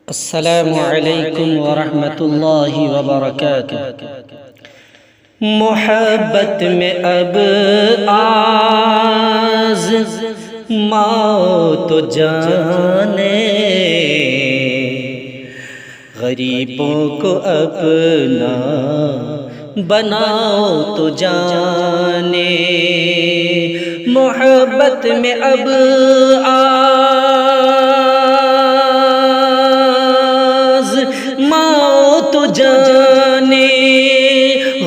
السلام علیکم ورحمۃ اللہ وبرکاتہ۔ محبت میں اب آز موت جانے، غریبوں کو اپنا بناؤ تو جانے۔ محبت میں اب آز موت جانے،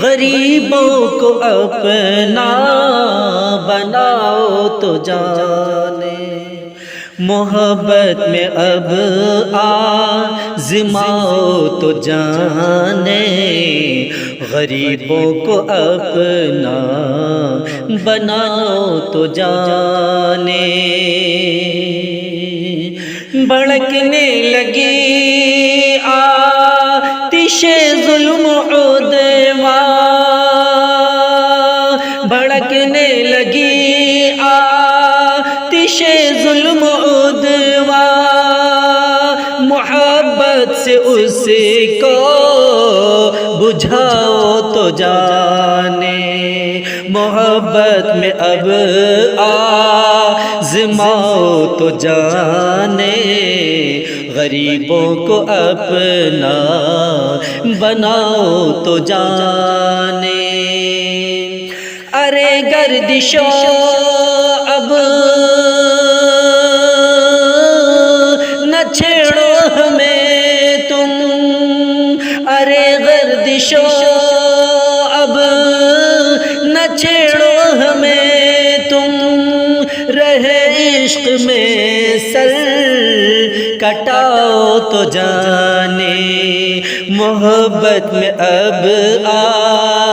غریبوں کو اپنا بناؤ تو جانے۔ محبت میں اب آزماؤ تو جانے، غریبوں کو اپنا بناؤ تو جانے۔ بھڑکنے لگی آتش ظلم عدوان، بھڑکنے لگی آتش ظلم عدوان، محبت سے اس کو بجھاؤ تو جانے۔ محبت میں اب آزماؤ تو جانے، غریبوں کو اپنا بناؤ تو جانے۔ ارے گردشو اب نہ چھیڑو ہمیں تم، ارے گردشو اب نہ چھیڑو ہمیں تم، رہے عشق میں سر کٹاؤ تو جانے۔ محبت میں اب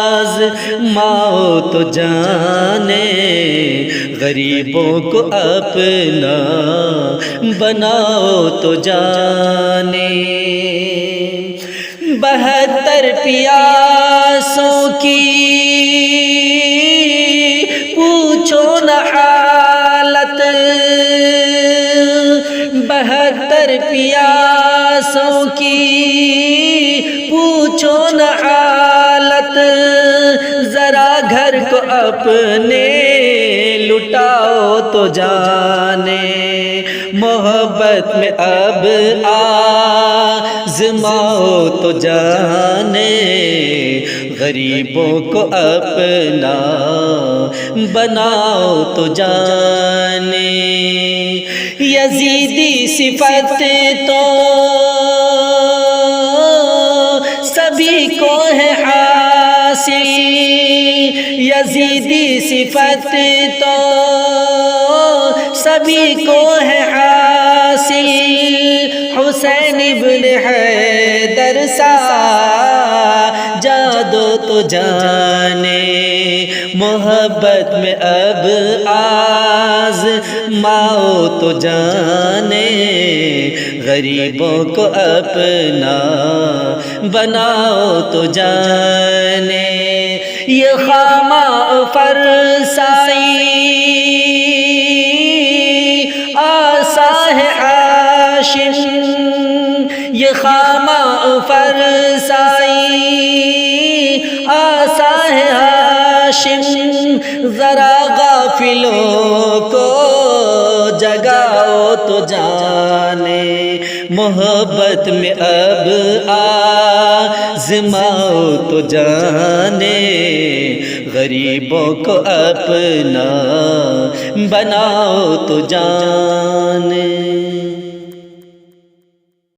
آزماؤ تو جانے، غریبوں کو اپنا بناؤ تو جانے۔ 72 پیاسوں کی پوچھو نہ حالت، 72 پیاسوں کی پوچھو نہ حالت، ذرا گھر کو اپنے لٹاؤ تو جانے۔ محبت میں اب آزماؤ تو جانے، غریبوں کو اپنا بناؤ تو جانے۔ یزیدی صفت تو سبھی کو ہے حاصل، یزیدی صفت تو سبھی کو ہے حاصل، حسین ابن حیدر سا جادو تو جانے۔ محبت میں اب آزماؤ تو جانے، غریبوں کو اپنا بناؤ تو جانے۔ یہ خامہ فرسائی آسا ہے عاشق، یہ خامہ فرسائی آسا ہے عاشق، ذرا غافلوں کو جگاؤ تو جانے۔ محبت میں اب آزماؤ تو جانے، غریبوں کو اپنا بناؤ تو جانے۔